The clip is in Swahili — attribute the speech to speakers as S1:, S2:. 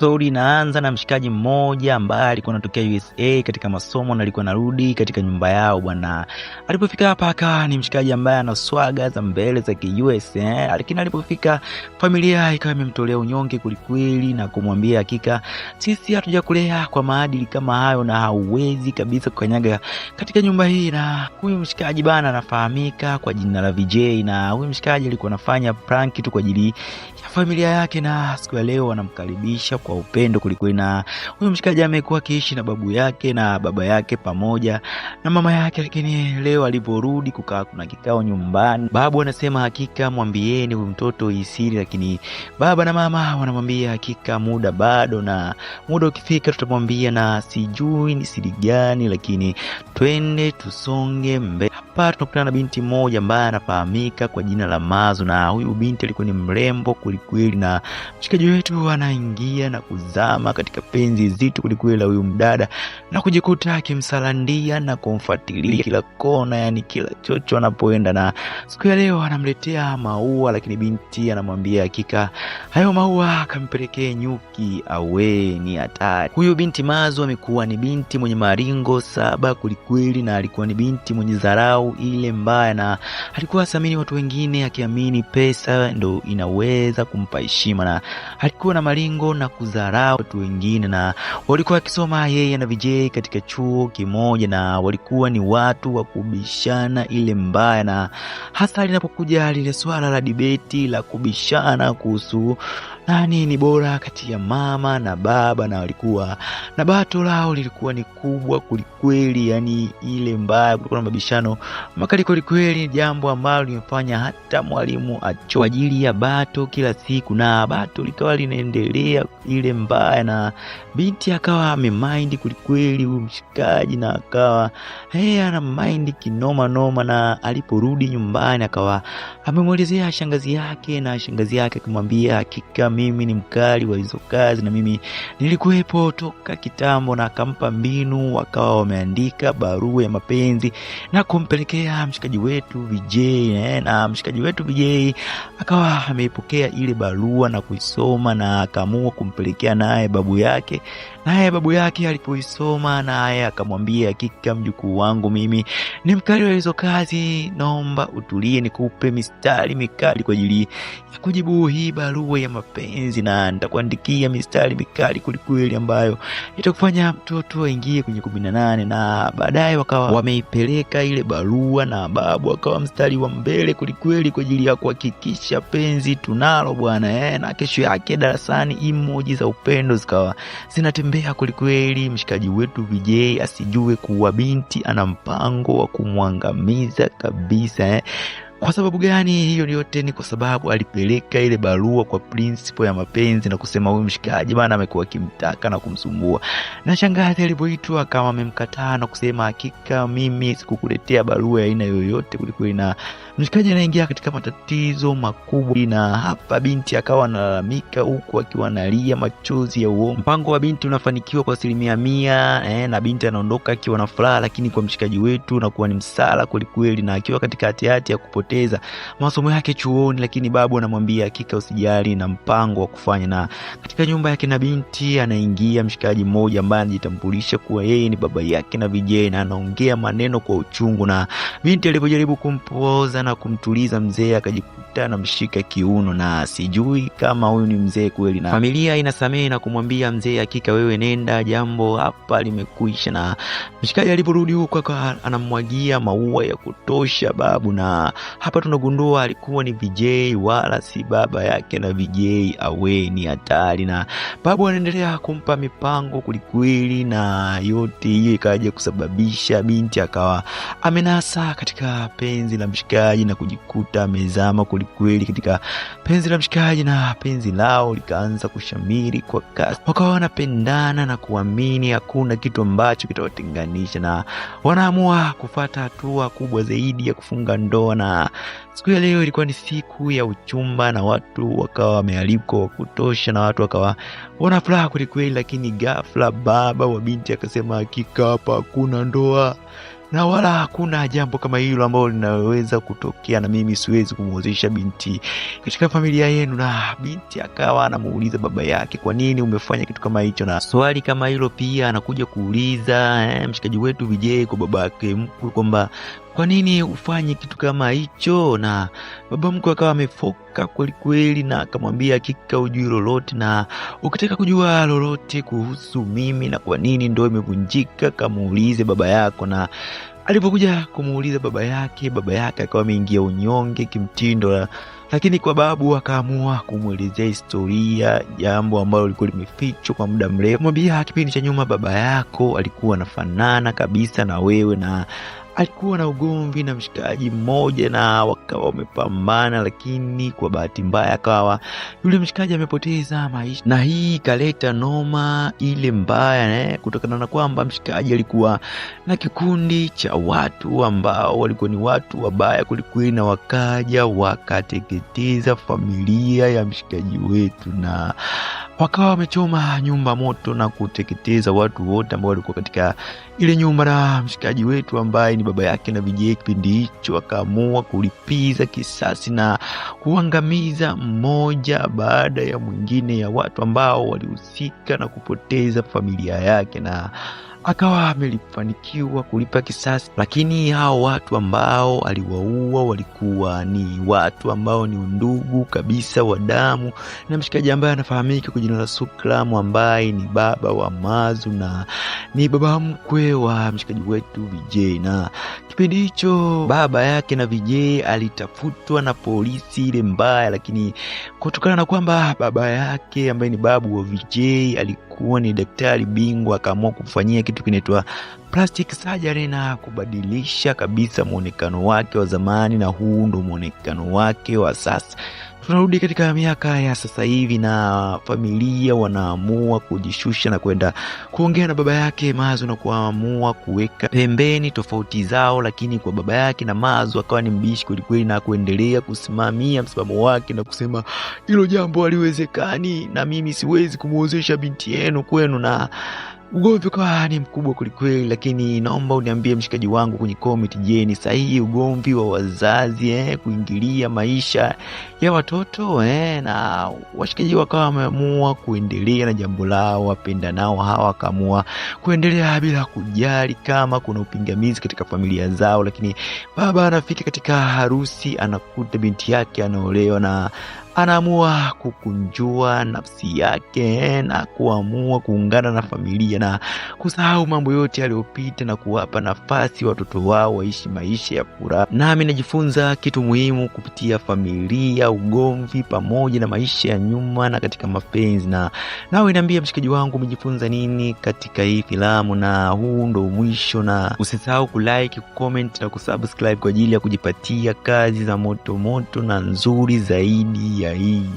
S1: Story inaanza na mshikaji mmoja ambaye alikuwa anatokea USA katika masomo na alikuwa anarudi katika nyumba yao bwana. Alipofika hapa akawa ni mshikaji ambaye ana swaga za mbele za US, lakini alipofika familia ikawa imemtolea unyonge kulikweli na kumwambia hakika sisi hatujakulea kwa maadili kama hayo na hauwezi kabisa kukanyaga katika nyumba hii. Na huyu mshikaji bana anafahamika kwa jina la VJ, na huyu mshikaji alikuwa anafanya prank tu kwa ajili ya familia yake, na siku ya leo anamkaribisha kwa upendo kulikweli. Na huyu mshikaji amekuwa akiishi na babu yake na baba yake pamoja na mama yake, lakini leo aliporudi kukaa kuna kikao nyumbani. Babu anasema hakika mwambieni huyu mtoto isiri, lakini baba na mama wanamwambia hakika muda bado, na muda ukifika tutamwambia, na sijui ni siri gani, lakini twende tusonge mbele. Hapa tunakutana na binti mmoja ambaye anafahamika kwa jina la Mazu, na huyu binti alikuwa ni mrembo kulikweli, na mshikaji wetu anaingia na kuzama katika penzi zito kulikweli la huyu mdada na kujikuta akimsalandia na kumfuatilia kila kona, yani kila chocho anapoenda. Na siku ya leo anamletea maua, lakini binti anamwambia hakika hayo maua akampelekee nyuki awe ni hatari. Huyu binti Mazu amekuwa ni binti mwenye maringo saba kulikweli, na alikuwa ni binti mwenye dharau ile mbaya, na alikuwa asamini watu wengine akiamini pesa ndo inaweza kumpa heshima, na alikuwa na maringo na kudharau watu wengine. Na walikuwa wakisoma yeye na VJ katika chuo kimoja, na walikuwa ni watu wa kubishana ile mbaya, na hasa linapokuja lile swala la debate la kubishana kuhusu nani ni bora kati ya mama na baba, na walikuwa na bato lao lilikuwa ni kubwa kulikweli, yani ile mbaya, kulikuwa na mabishano makali kulikweli, jambo ambalo limefanya hata mwalimu acho kwa ajili ya bato kila siku, na bato likawa linaendelea ile mbaya. Na binti akawa amemind kulikweli huyu mshikaji, na akawa ana mind kinoma noma, na aliporudi nyumbani akawa amemuelezea shangazi yake, na shangazi yake kumwambia hakika mimi ni mkali wa hizo kazi na mimi nilikuwepo toka kitambo, na akampa mbinu. Wakawa wameandika barua ya mapenzi na kumpelekea mshikaji wetu VJ, na mshikaji wetu VJ akawa ameipokea ile barua na kuisoma, na akaamua kumpelekea naye babu yake. Naye babu yake alipoisoma naye akamwambia hakika mjukuu wangu mimi ni mkali wa hizo kazi, naomba utulie nikupe mistari mikali kwa ajili ya kujibu hii barua ya mapenzi, na nitakuandikia mistari mikali kulikweli ambayo itakufanya mtoto aingie kwenye 18. Na baadaye wakawa wameipeleka ile barua, na babu akawa mstari wa mbele kulikweli kwa ajili ya kuhakikisha penzi tunalo bwana. Na kesho yake darasani emoji za upendo zikawa zinatembea kulikweli. Mshikaji wetu VJ asijue kuwa binti ana mpango wa kumwangamiza kabisa. Kwa sababu gani? Hiyo yote ni kwa sababu alipeleka ile barua kwa principal ya mapenzi na kusema huyu mshikaji bana amekuwa akimtaka na kumsumbua, na shangazi alipoitwa kama amemkataa na kusema hakika mimi sikukuletea barua ya aina yoyote kulikweli. Na mshikaji anaingia katika matatizo makubwa, na hapa binti akawa analalamika huku akiwa analia machozi ya uongo. Mpango wa binti unafanikiwa kwa 100%, na binti anaondoka akiwa na furaha, lakini kwa mshikaji wetu unakuwa ni msala kulikweli, na akiwa katika hatihati ya kupoteza masomo yake chuoni, lakini babu anamwambia hakika usijali na mpango wa kufanya. Na katika nyumba yake na binti anaingia mshikaji mmoja ambaye anajitambulisha kuwa yeye ni baba yake na VJ, na anaongea maneno kwa uchungu, na binti alipojaribu kumpoza na kumtuliza mzee akajikuta anamshika kiuno, na sijui kama huyu ni mzee kweli. Na familia inasamehe na kumwambia mzee hakika wewe nenda, jambo hapa limekuisha. Na mshikaji aliporudi huko anamwagia maua ya kutosha babu, na hapa tunagundua alikuwa ni VJ wala si baba yake na VJ awe ni hatari. Na babu anaendelea kumpa mipango kulikweli, na yote hiyo ikaja kusababisha binti akawa amenasa katika penzi la mshikaji na kujikuta amezama kulikweli katika penzi la mshikaji, na penzi lao likaanza kushamiri kwa kasi. Wakawa wanapendana na kuamini hakuna kitu ambacho kitawatenganisha, na wanaamua kufuata hatua kubwa zaidi ya kufunga ndoa. Na siku ya leo ilikuwa ni siku ya uchumba, na watu wakawa wamealikwa wa kutosha, na watu wakawa wana furaha kweli kweli, lakini ghafla baba wa binti akasema hakika hapa hakuna ndoa. na wala hakuna jambo kama hilo ambalo linaweza kutokea, na mimi siwezi kumuozesha binti katika familia yenu. Na binti akawa anamuuliza baba yake, kwa nini umefanya kitu kama hicho? Na swali kama hilo pia anakuja kuuliza mshikaji wetu Vijay kwa baba yake mkwe kwamba kwa nini ufanye kitu kama hicho? Na baba mkwe akawa amefoka kweli kweli, na akamwambia hakika hujui lolote, na ukitaka kujua lolote kuhusu mimi na kwa nini ndoa imevunjika kamuulize baba yako. Na alipokuja kumuuliza baba yake akawa ameingia unyonge kimtindo, lakini kwa babu akaamua kumwelezea historia, jambo ambalo lilikuwa limefichwa kwa muda mrefu. Mwambia kipindi cha nyuma baba yako alikuwa anafanana kabisa na wewe, na alikuwa na ugomvi na mshikaji mmoja na wakawa wamepambana, lakini kwa bahati mbaya akawa yule mshikaji amepoteza maisha, na hii ikaleta noma ile mbaya kutokana na kwamba mshikaji alikuwa na kikundi cha watu ambao walikuwa ni watu wabaya kulikweli, na wakaja wakateketeza familia ya mshikaji wetu, na wakawa wamechoma nyumba moto na kuteketeza watu wote ambao walikuwa katika ile nyumba. Na mshikaji wetu ambaye ni baba yake na Vijay kipindi hicho akaamua kulipiza kisasi na kuangamiza mmoja baada ya mwingine ya watu ambao walihusika na kupoteza familia yake, na akawa amelifanikiwa kulipa kisasi. Lakini hao watu ambao aliwaua walikuwa ni watu ambao ni undugu kabisa wa damu na mshikaji ambaye anafahamika kwa jina la Sukram, ambaye ni baba wa Mazu na ni baba mkwe wa mshikaji wetu Vijay. Na kipindi hicho baba yake na Vijay alitafutwa na polisi ile mbaya, lakini kutokana na kwamba baba yake ambaye ni babu wa Vijay alikuwa ni daktari bingwa, akaamua kufanyia kitu kinaitwa plastic surgery na kubadilisha kabisa muonekano wake wa zamani, na huu ndo muonekano wake wa sasa. Tunarudi katika miaka ya sasa hivi na familia wanaamua kujishusha na kwenda kuongea na baba yake Mazu na kuamua kuweka pembeni tofauti zao, lakini kwa baba yake na Mazu akawa ni mbishi kweli na kuendelea kusimamia msimamo wake na kusema hilo jambo haliwezekani na mimi siwezi kumuozesha binti yenu kwenu, na ugomvi kwa ni mkubwa kulikweli. Lakini naomba uniambie mshikaji wangu kwenye comment, je, ni sahihi ugomvi wa wazazi kuingilia maisha ya watoto na washikaji wakawa wameamua kuendelea na jambo lao, wapenda nao hawa wakaamua kuendelea bila kujali kama kuna upingamizi katika familia zao. Lakini baba anafika katika harusi anakuta binti yake anaolewa na anaamua kukunjua nafsi yake na kuamua kuungana na familia na kusahau mambo yote yaliyopita na kuwapa nafasi watoto wao waishi maisha ya furaha. Nami najifunza kitu muhimu kupitia familia, ugomvi pamoja na maisha ya nyuma na katika mapenzi. Na nawe niambia mshikaji wangu umejifunza nini katika hii filamu, na huu ndo mwisho, na usisahau kulike, kucomment na kusubscribe kwa ajili ya kujipatia kazi za moto moto na nzuri zaidi ya hii.